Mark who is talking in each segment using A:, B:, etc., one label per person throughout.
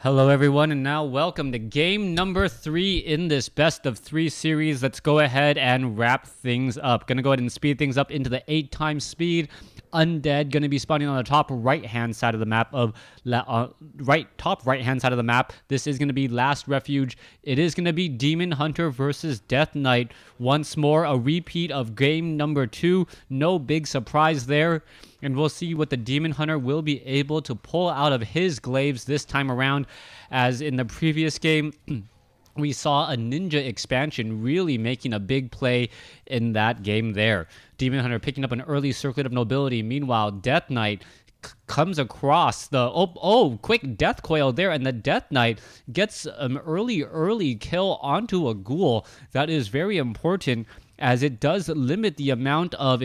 A: Hello everyone, and now welcome to game number 3 in this best of 3 series. Let's go ahead and wrap things up. Gonna go ahead and speed things up into the 8 times speed. Undead gonna be spawning on the top right hand side of the map top right hand side of the map. This is gonna be Last Refuge. It is gonna be Demon Hunter versus Death Knight. Once more, a repeat of game number 2. No big surprise there. And we'll see what the Demon Hunter will be able to pull out of his glaives this time around. As in the previous game, we saw a ninja expansion really making a big play in that game there. Demon Hunter picking up an early circlet of nobility. Meanwhile, Death Knight comes across the quick death coil there, and the Death Knight gets an early kill onto a ghoul. That is very important, as it does limit the amount of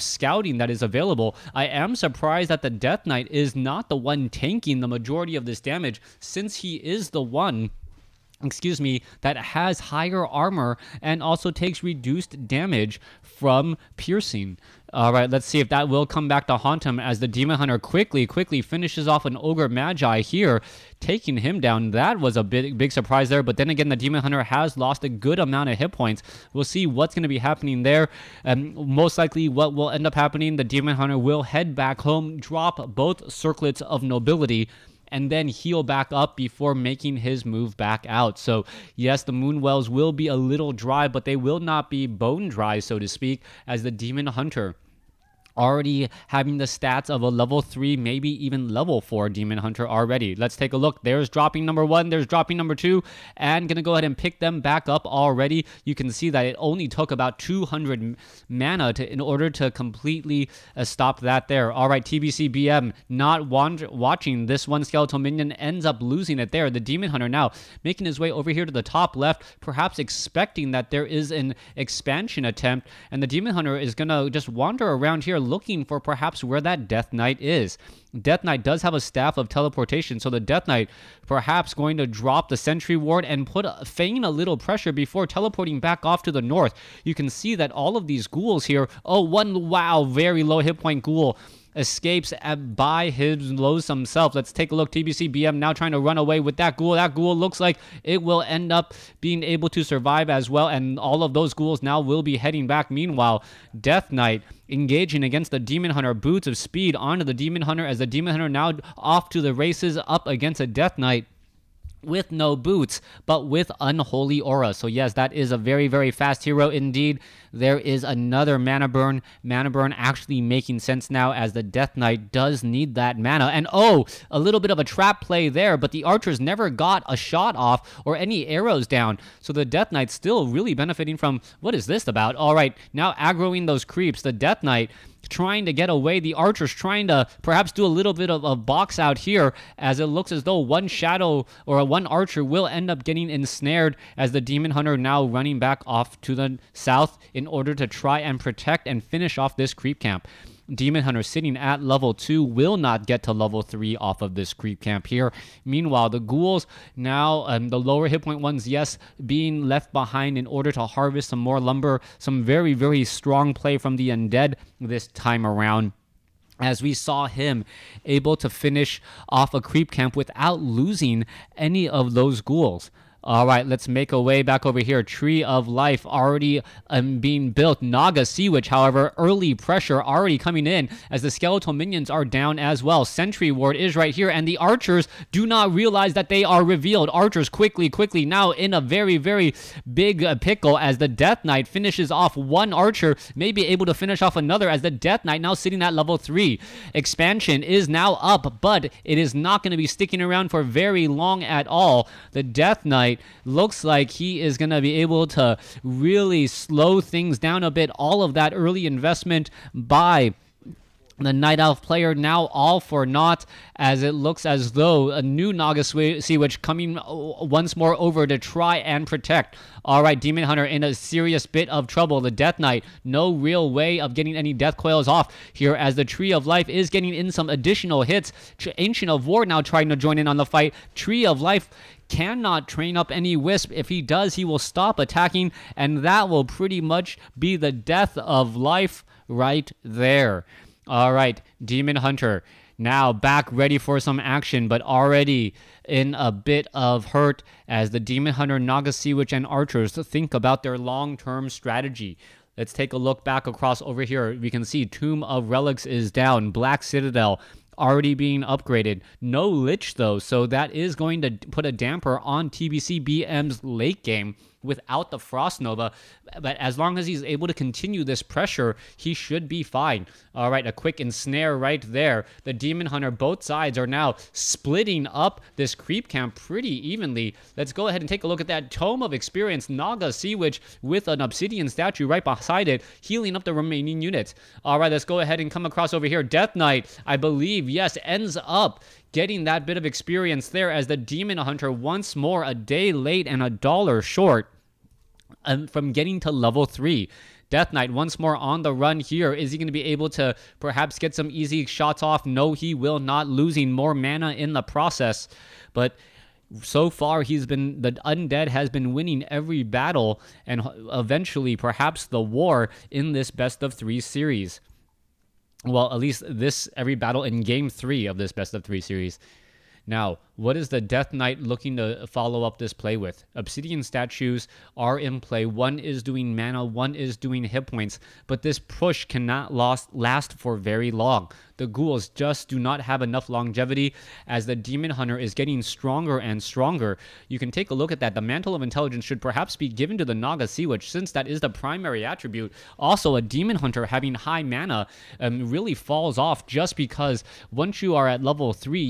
A: scouting that is available. I am surprised that the Death Knight is not the one tanking the majority of this damage, since he is the one that has higher armor and also takes reduced damage from piercing. All right, let's see if that will come back to haunt him, as the Demon Hunter quickly finishes off an Ogre Magi here, taking him down. That was a big surprise there, but then again, the Demon Hunter has lost a good amount of hit points. We'll see what's going to be happening there. Most likely what will end up happening, the Demon Hunter will head back home, drop both circlets of nobility, and then heal back up before making his move back out. So yes, the moon wells will be a little dry, but they will not be bone dry, so to speak, as the Demon Hunter already having the stats of a level 3, maybe even level 4 Demon Hunter already. Let's take a look. There's dropping number 1, there's dropping number 2, and gonna go ahead and pick them back up already. You can see that it only took about 200 mana in order to completely stop that there. All right, TBC BM not watching this one skeletal minion, ends up losing it there. The Demon Hunter now making his way over here to the top left, perhaps expecting that there is an expansion attempt, and the Demon Hunter is gonna just wander around here looking for perhaps where that Death Knight is. Death Knight does have a staff of teleportation, so the Death Knight perhaps going to drop the sentry ward and feign a little pressure before teleporting back off to the north. You can see that all of these ghouls here, very low hit point ghoul escapes by his loathsome self. Let's take a look. TBC BM now trying to run away with that ghoul. That ghoul looks like it will end up being able to survive as well, and all of those ghouls now will be heading back. Meanwhile, Death Knight engaging against the Demon Hunter. Boots of speed onto the Demon Hunter, as the Demon Hunter now off to the races up against a Death Knight with no boots, but with unholy aura. So yes, that is a very fast hero indeed. There is another mana burn actually making sense now, as the Death Knight does need that mana. And a little bit of a trap play there, but the archers never got a shot off or any arrows down, so the Death Knight still really benefiting from, what is this about? All right, now aggroing those creeps. The Death Knight trying to get away. The archers trying to perhaps do a little bit of a box out here, as it looks as though one shadow or one archer will end up getting ensnared, as the Demon Hunter now running back off to the south in order to try and protect and finish off this creep camp. Demon Hunter sitting at level 2 will not get to level 3 off of this creep camp here. Meanwhile, the ghouls now, the lower hit point ones, yes, being left behind in order to harvest some more lumber. Some very strong play from the Undead this time around, as we saw him able to finish off a creep camp without losing any of those ghouls. All right, let's make our way back over here. Tree of Life already being built. Naga Sea Witch, however, early pressure already coming in, as the skeletal minions are down as well. Sentry Ward is right here, and the archers do not realize that they are revealed. Archers quickly now in a very big pickle, as the Death Knight finishes off one archer, may be able to finish off another, as the Death Knight now sitting at level 3. Expansion is now up, but it is not going to be sticking around for very long at all. The Death Knight looks like he is going to be able to really slow things down a bit. All of that early investment by the Night Elf player now all for naught, as it looks as though a new Naga Sea Witch coming once more over to try and protect. All right, Demon Hunter in a serious bit of trouble. The Death Knight, no real way of getting any death coils off here, as the Tree of Life is getting in some additional hits. Ancient of War now trying to join in on the fight. Tree of Life cannot train up any Wisp. If he does, he will stop attacking, and that will pretty much be the death of Life right there. All right, Demon Hunter now back ready for some action, but already in a bit of hurt as the Demon Hunter, Naga Sea Witch, and archers think about their long-term strategy. Let's take a look back across over here. We can see Tomb of Relics is down. Black Citadel already being upgraded. No Lich though, so that is going to put a damper on TBCBM's late game without the Frost Nova. But as long as he's able to continue this pressure, he should be fine. All right, a quick ensnare right there. The Demon Hunter, both sides are now splitting up this creep camp pretty evenly. Let's go ahead and take a look at that Tome of Experience, Naga Sea Witch with an Obsidian statue right beside it, healing up the remaining units. All right, let's go ahead and come across over here. Death Knight, I believe, yes, ends up getting that bit of experience there as the Demon Hunter once more a day late and $1 short from getting to level 3. Death Knight once more on the run here. Is he going to be able to perhaps get some easy shots off? No, he will not, losing more mana in the process. But so far, the Undead has been winning every battle and eventually perhaps the war in this best of 3 series. Well, at least every battle in game 3 of this best of 3 series. Now, what is the Death Knight looking to follow up this play with? Obsidian statues are in play. One is doing mana, one is doing hit points, but this push cannot last for very long. The ghouls just do not have enough longevity as the Demon Hunter is getting stronger and stronger. You can take a look at that. The Mantle of Intelligence should perhaps be given to the Naga Sea Witch since that is the primary attribute. Also, a Demon Hunter having high mana really falls off just because once you are at level 3,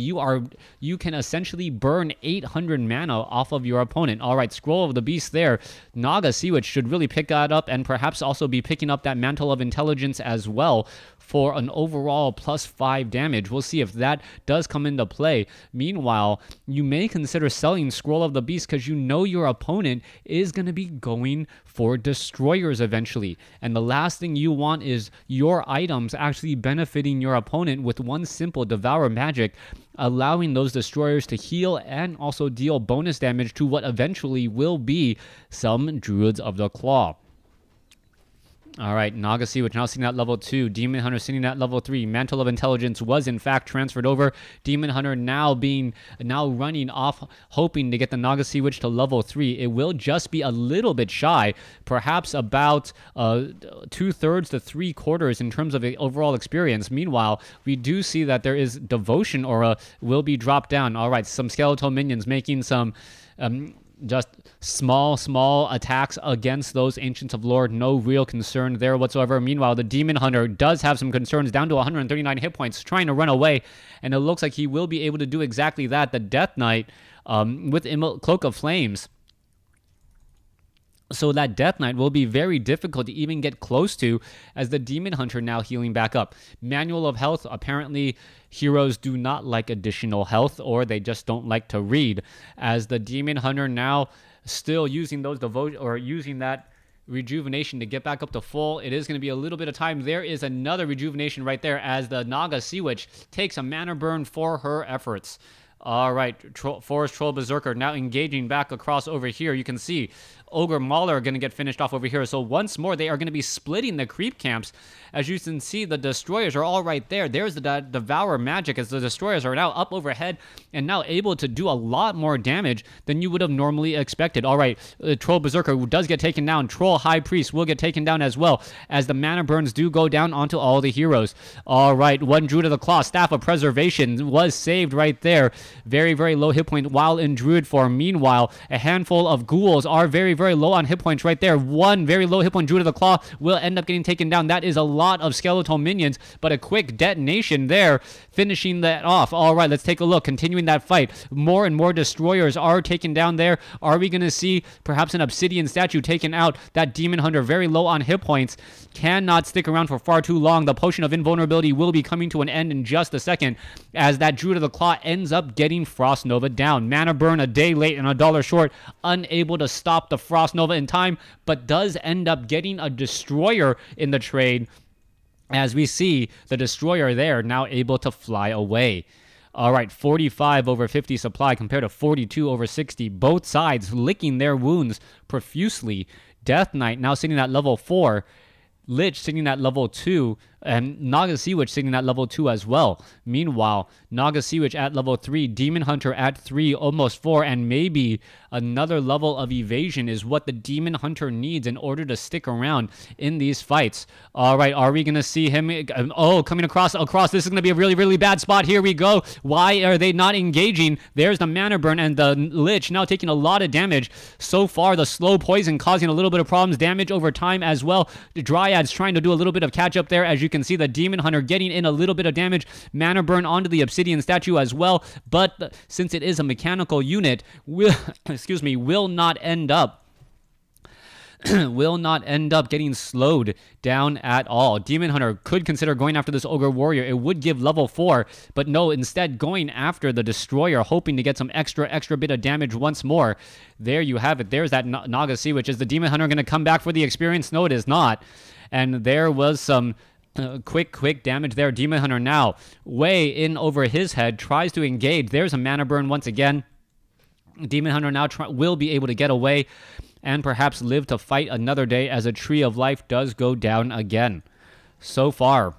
A: you can essentially burn 800 mana off of your opponent. All right, Scroll of the Beast there. Naga Sea Witch should really pick that up and perhaps also be picking up that Mantle of Intelligence as well for an overall +5 damage. We'll see if that does come into play. Meanwhile, you may consider selling Scroll of the Beast because you know your opponent is going to be going for destroyers eventually. And the last thing you want is your items actually benefiting your opponent with one simple Devour magic, allowing those destroyers to heal and also deal bonus damage to what eventually will be some Druids of the Claw. All right, Naga Sea Witch now sitting at level 2. Demon Hunter sitting at level 3. Mantle of Intelligence was in fact transferred over. Demon Hunter now running off, hoping to get the Naga Sea Witch to level 3. It will just be a little bit shy, perhaps about 2/3 to 3/4 in terms of overall experience. Meanwhile, we do see that there is Devotion Aura will be dropped down. All right, some skeletal minions making some just small attacks against those Ancients of Lore. No real concern there whatsoever. Meanwhile, the Demon Hunter does have some concerns, down to 139 hit points, trying to run away, and it looks like he will be able to do exactly that. The Death Knight with Cloak of Flames. So that Death Knight will be very difficult to even get close to as the Demon Hunter now healing back up. Manual of Health, apparently heroes do not like additional health, or they just don't like to read, as the Demon Hunter now still using using that rejuvenation to get back up to full. It is going to be a little bit of time. There is another rejuvenation right there as the Naga Sea Witch takes a mana burn for her efforts. All right, Forest Troll Berserker now engaging back across over here. You can see Ogre Mauler are going to get finished off over here. So once more, they are going to be splitting the creep camps. As you can see, the destroyers are all right there. There's the Devour magic as the destroyers are now up overhead and now able to do a lot more damage than you would have normally expected. All right, Troll Berserker does get taken down. Troll High Priest will get taken down as well as the mana burns do go down onto all the heroes. All right, one Druid of the Claw, Staff of Preservation was saved right there. Very, very low hit point while in Druid form. Meanwhile, a handful of ghouls are very, very low on hit points right there. One very low hit point Druid of the Claw will end up getting taken down. That is a lot of skeletal minions, but a quick detonation there, finishing that off. All right, let's take a look. Continuing that fight. More and more destroyers are taken down there. Are we going to see perhaps an Obsidian statue taken out? That Demon Hunter, very low on hit points, cannot stick around for far too long. The Potion of Invulnerability will be coming to an end in just a second as that Druid of the Claw ends up getting Frost Nova down. Mana burn a day late and $1 short, unable to stop the Frost Nova in time, but does end up getting a destroyer in the trade as we see the destroyer there now able to fly away. All right, 45 over 50 supply compared to 42 over 60. Both sides licking their wounds profusely. Death Knight now sitting at level 4. Lich sitting at level 2. And Naga Sea Witch sitting at level 2 as well. Meanwhile, Naga Sea Witch at level 3, Demon Hunter at 3, almost 4, and maybe another level of evasion is what the Demon Hunter needs in order to stick around in these fights. All right, are we going to see him? Oh, coming across. This is going to be a really, really bad spot. Here we go. Why are they not engaging? There's the Mana Burn, and the Lich now taking a lot of damage. So far, the slow poison causing a little bit of problems, damage over time as well. The Dryads trying to do a little bit of catch up there. As you can see, the Demon Hunter getting in a little bit of damage. Mana Burn onto the Obsidian statue as well. But since it is a mechanical unit, will not end up getting slowed down at all. Demon Hunter could consider going after this Ogre Warrior. It would give level 4, but no, instead going after the Destroyer, hoping to get some extra bit of damage once more. There you have it. There's that Naga Sea Witch. Is the Demon Hunter going to come back for the experience? No, it is not. And there was some quick damage there. Demon Hunter now way in over his head, tries to engage. There's a Mana Burn once again. Demon Hunter now will be able to get away and perhaps live to fight another day as a Tree of Life does go down again. So far,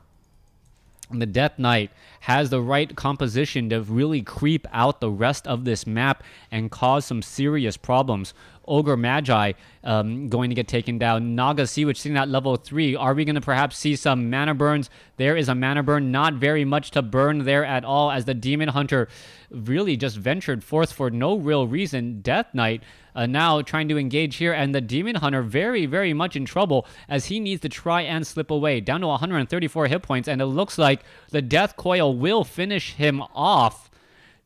A: the Death Knight has the right composition to really creep out the rest of this map and cause some serious problems. Ogre Magi going to get taken down. Naga Sea Witch sitting at level 3. Are we going to perhaps see some Mana Burns? There is a Mana Burn. Not very much to burn there at all, as the Demon Hunter really just ventured forth for no real reason. Death Knight now trying to engage here, and the Demon Hunter very, very much in trouble as he needs to try and slip away. Down to 134 hit points, and it looks like the Death Coil will finish him off.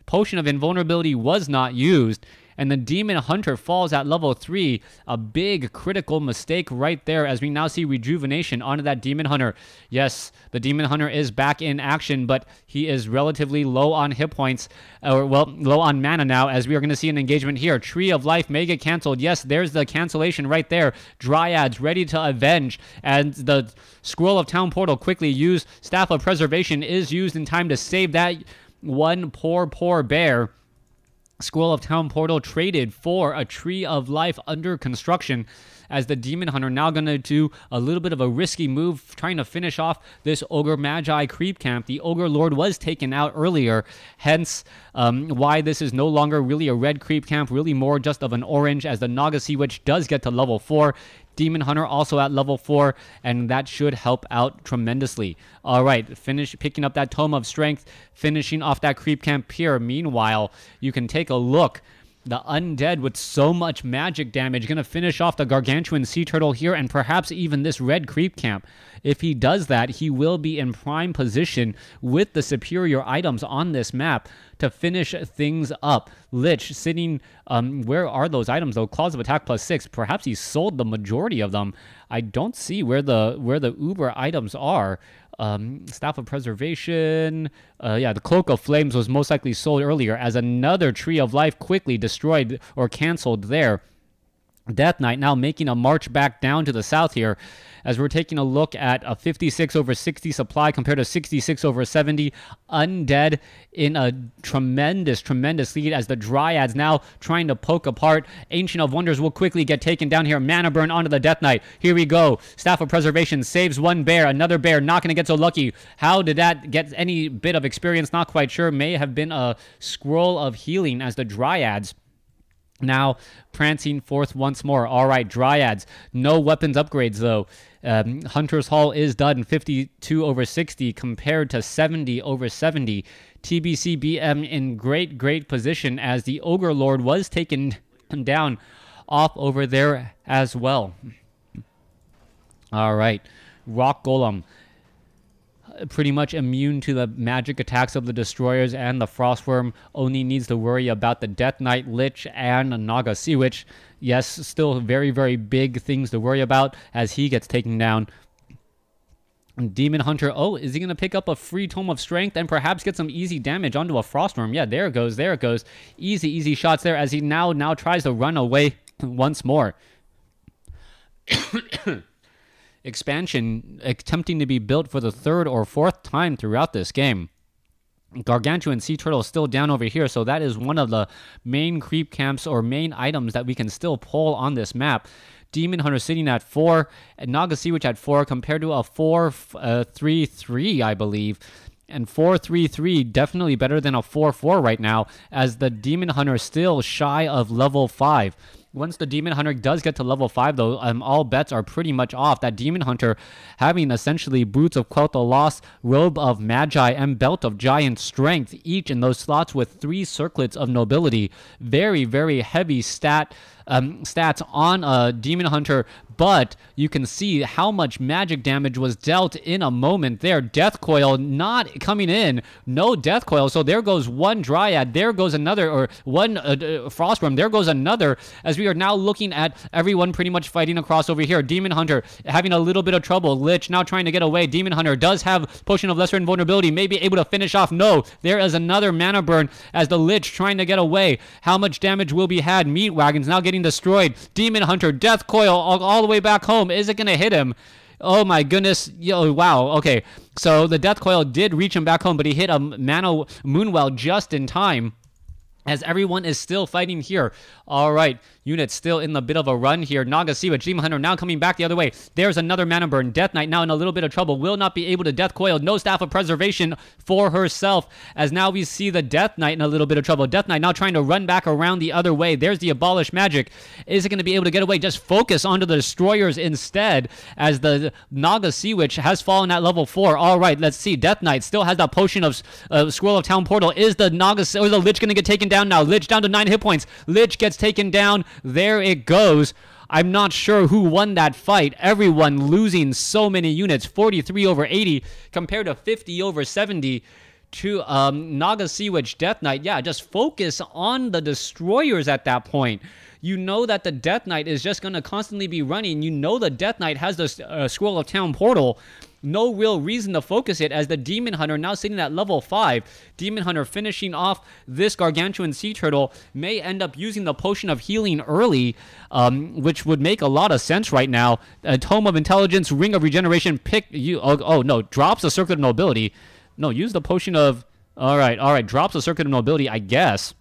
A: Potion of Invulnerability was not used, and the Demon Hunter falls at level 3. A big critical mistake right there, as we now see Rejuvenation onto that Demon Hunter. Yes, the Demon Hunter is back in action, but he is relatively low on hit points, low on mana now, as we are going to see an engagement here. Tree of Life may get canceled. Yes, there's the cancellation right there. Dryads ready to avenge, and the Scroll of Town Portal quickly used. Staff of Preservation is used in time to save that one poor bear. Scroll of Town Portal traded for a Tree of Life under construction, as the Demon Hunter now going to do a little bit of a risky move, trying to finish off this Ogre Magi creep camp. The Ogre Lord was taken out earlier, hence why this is no longer really a red creep camp, really more just of an orange, as the Naga Sea Witch does get to level 4. Demon Hunter also at level 4, and that should help out tremendously. All right, picking up that Tome of Strength, finishing off that creep camp here. Meanwhile, you can take a look. The Undead with so much magic damage going to finish off the Gargantuan Sea Turtle here, and perhaps even this red creep camp. If he does that, he will be in prime position with the superior items on this map to finish things up. Lich sitting, where are those items though? Claws of Attack +6. Perhaps he sold the majority of them. I don't see where the Uber items are. Staff of Preservation. The Cloak of Flames was most likely sold earlier, as another Tree of Life quickly destroyed or canceled there. Death Knight now making a march back down to the south here, as we're taking a look at a 56/60 supply compared to 66/70. Undead in a tremendous lead, as the Dryads now trying to poke apart. Ancient of Wonders will quickly get taken down here. Mana Burn onto the Death Knight. Here we go. Staff of Preservation saves one bear. Another bear not going to get so lucky. How did that get any bit of experience? Not quite sure. May have been a Scroll of Healing, as the Dryads now prancing forth once more. All right, Dryads. No weapons upgrades, though. Hunter's Hall is done 52/60 compared to 70/70. TBCBM in great position, as the Ogre Lord was taken down off over there as well. All right, Rock Golem, pretty much immune to the magic attacks of the Destroyers and the Frostworm. Only needs to worry about the Death Knight, Lich, and Naga Sea Witch. Yes, still very big things to worry about as he gets taken down. Demon Hunter, is he going to pick up a free Tome of Strength and perhaps get some easy damage onto a Frostworm? Yeah, there it goes. Easy shots there, as he now tries to run away once more. Expansion attempting to be built for the 3rd or 4th time throughout this game. Gargantuan Sea Turtle is still down over here, so that is one of the main creep camps or main items that we can still pull on this map. Demon Hunter sitting at 4, and Naga Sea Witch at 4, compared to a 4-3-3, I believe. And 4-3-3 definitely better than a 4-4 right now, as the Demon Hunter is still shy of level 5. Once the Demon Hunter does get to level 5, though, all bets are pretty much off. That Demon Hunter having essentially Boots of Quel'Tha Lost, Robe of Magi, and Belt of Giant Strength, each in those slots with 3 circlets of nobility. Very, very heavy stats on a Demon Hunter, but you can see how much magic damage was dealt in a moment there. Death Coil not coming in. No Death Coil. So there goes one Dryad. There goes another, or one Frostworm. There goes another, as we are now looking at everyone pretty much fighting across over here. Demon Hunter having a little bit of trouble. Lich now trying to get away. Demon Hunter does have Potion of Lesser Invulnerability. May be able to finish off. No, there is another mana burn as the Lich trying to get away. How much damage will be had? Meat Wagons now getting destroyed. Demon Hunter, Death Coil all the way back home. Is it going to hit him? Oh my goodness. Yo, wow. Okay. So the Death Coil did reach him back home, but he hit a Mana Moonwell just in time, as everyone is still fighting here. All right, units still in a bit of a run here. Naga Sea Witch, Demon Hunter now coming back the other way. There's another Mana Burn. Death Knight now in a little bit of trouble. Will not be able to Death Coil. No Staff of Preservation for herself, as now we see the Death Knight in a little bit of trouble. Death Knight now trying to run back around the other way. There's the Abolish Magic. Is it going to be able to get away? Just focus onto the Destroyers instead, as the Naga Sea Witch has fallen at level 4. All right, let's see. Death Knight still has that potion of Scroll of Town Portal. Is the or the Lich going to get taken down now? Lich down to 9 hit points. Lich gets taken down. There it goes. I'm not sure who won that fight. Everyone losing so many units. 43 over 80 compared to 50 over 70 to Naga Sea Witch Death Knight. Yeah, just focus on the Destroyers at that point. You know that the Death Knight is just going to constantly be running. You know the Death Knight has the Scroll of Town Portal. No real reason to focus it, as the Demon Hunter now sitting at level 5. Demon Hunter finishing off this Gargantuan Sea Turtle may end up using the Potion of Healing early, which would make a lot of sense right now. Tome of Intelligence, Ring of Regeneration, no, drops a Circuit of Nobility. No, use the Potion of... All right, drops a Circuit of Nobility, I guess.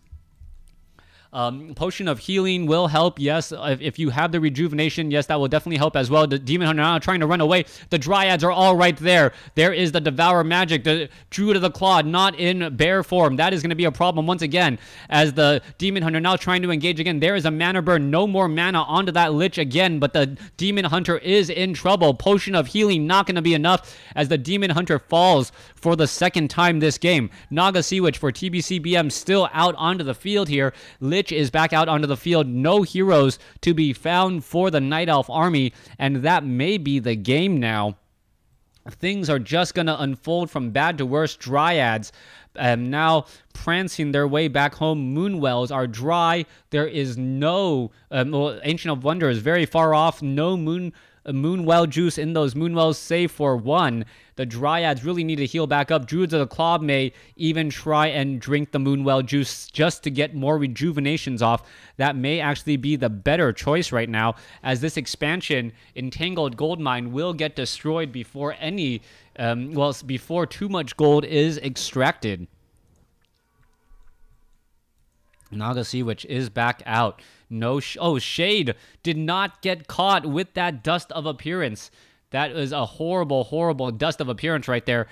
A: Potion of Healing will help, yes. If you have the Rejuvenation, yes, that will definitely help as well. The Demon Hunter now trying to run away. The Dryads are all right there. There is the Devour Magic, the Druid of the Claw, not in bear form. That is going to be a problem once again, as the Demon Hunter now trying to engage again. There is a mana burn. No more mana onto that Lich again, but the Demon Hunter is in trouble. Potion of Healing not going to be enough, as the Demon Hunter falls for the second time this game. Naga Sea Witch for TBCBM still out onto the field here. Lich is back out onto the field. No heroes to be found for the Night Elf army, and that may be the game now. Things are just going to unfold from bad to worse. Dryads now prancing their way back home. Moonwells are dry. There is no... Ancient of Wonder is very far off. No Moonwell juice in those Moonwells, save for one. The Dryads really need to heal back up. Druids of the Claw may even try and drink the Moonwell juice just to get more rejuvenations off. That may actually be the better choice right now, as this expansion, Entangled Goldmine, will get destroyed before before too much gold is extracted. Naga Sea Witch is back out. No, Shade did not get caught with that Dust of Appearance. That is a horrible, horrible Dust of Appearance right there.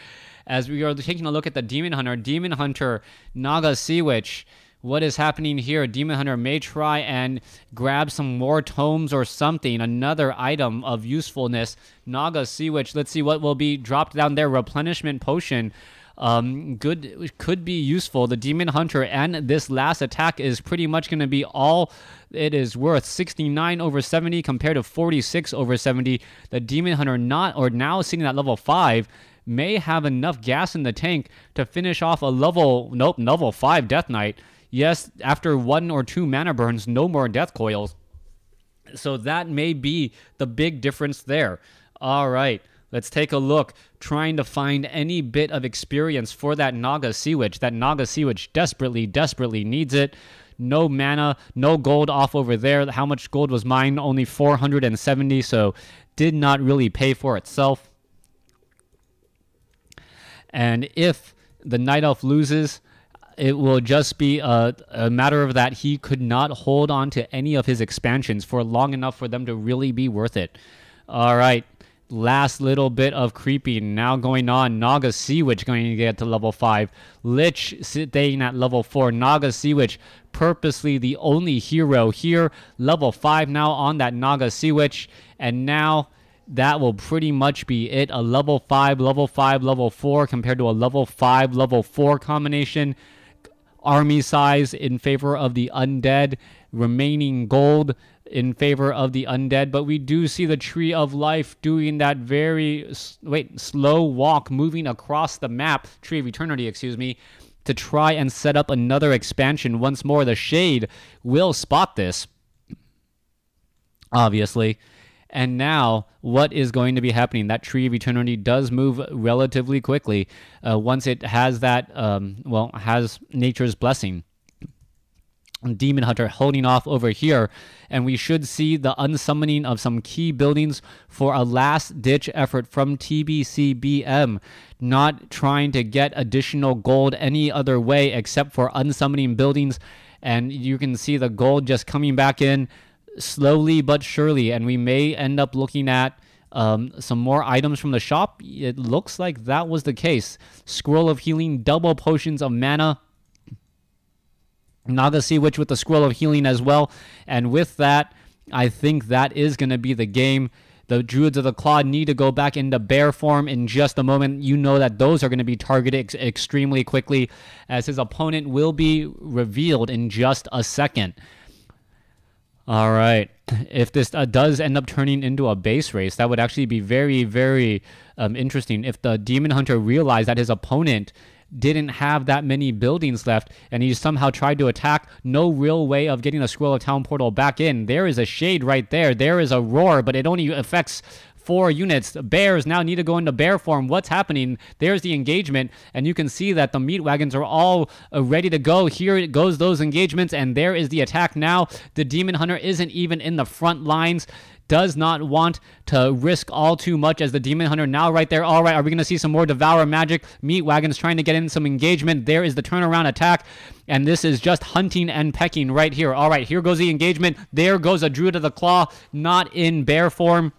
A: As we are taking a look at the Demon Hunter, Naga Sea Witch. What is happening here? Demon Hunter may try and grab some more tomes or something, another item of usefulness. Naga Sea Witch, let's see what will be dropped down there. Replenishment Potion. Could be useful. The Demon Hunter and this last attack is pretty much going to be all it is worth. 69 over 70 compared to 46 over 70. The Demon Hunter now sitting at level 5 may have enough gas in the tank to finish off a level 5 Death Knight. Yes, after 1 or 2 mana burns, no more Death Coils. So that may be the big difference there. All right. Let's take a look, trying to find any bit of experience for that Naga Sea Witch. That Naga Sea Witch desperately, desperately needs it. No mana, no gold off over there. How much gold was mine? Only 470, so did not really pay for itself. And if the Night Elf loses, it will just be a matter of that he could not hold on to any of his expansions for long enough for them to really be worth it. All right. Last little bit of creeping now going on. Naga Sea Witch going to get to level 5. Lich staying at level 4. Naga Sea Witch purposely the only hero here. Level 5 now on that Naga Sea Witch. And now that will pretty much be it. A level 5, level 5, level 4 compared to a level 5, level 4 combination. Army size in favor of the Undead. Remaining gold in favor of the Undead, but we do see the Tree of Life doing that very slow walk, moving across the map, Tree of Eternity, excuse me, to try and set up another expansion. Once more, the Shade will spot this, obviously. And now, what is going to be happening? That Tree of Eternity does move relatively quickly once it has that, has Nature's Blessing. Demon Hunter holding off over here, and we should see the unsummoning of some key buildings for a last-ditch effort from TBCBM, not trying to get additional gold any other way except for unsummoning buildings. And you can see the gold just coming back in slowly but surely, and we may end up looking at some more items from the shop. It looks like that was the case. Scroll of Healing, double potions of mana, Naga Sea Witch with the Scroll of Healing as well. And with that, I think that is going to be the game. The Druids of the Claw need to go back into bear form in just a moment. You know that those are going to be targeted extremely quickly, as his opponent will be revealed in just a second. All right. If this does end up turning into a base race, that would actually be very, very interesting. If the Demon Hunter realized that his opponent didn't have that many buildings left, and he somehow tried to attack, no real way of getting a Scroll of Town Portal back in. There is a Shade right there. There is a Roar, but it only affects 4 units. Bears now need to go into bear form. What's happening? There's the engagement, and you can see that the meat wagons are all ready to go. Here it goes, those engagements, and there is the attack now. The Demon Hunter isn't even in the front lines. Does not want to risk all too much as the Demon Hunter now right there. All right, are we going to see some more Devour Magic? Meat Wagons trying to get in some engagement. There is the turnaround attack, and this is just hunting and pecking right here. All right, here goes the engagement. There goes a Druid of the Claw, not in bear form.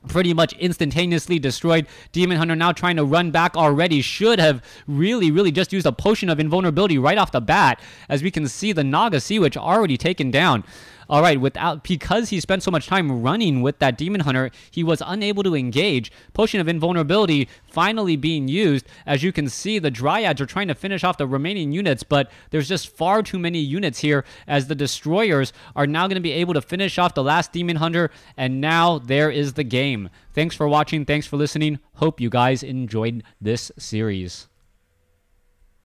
A: Pretty much instantaneously destroyed. Demon Hunter now trying to run back already. Should have really just used a potion of invulnerability right off the bat. As we can see, the Naga Sea Witch already taken down. All right, because he spent so much time running with that Demon Hunter, he was unable to engage. Potion of Invulnerability finally being used. As you can see, the Dryads are trying to finish off the remaining units, but there's just far too many units here, as the Destroyers are now going to be able to finish off the last Demon Hunter, and now there is the game. Thanks for watching. Thanks for listening. Hope you guys enjoyed this series.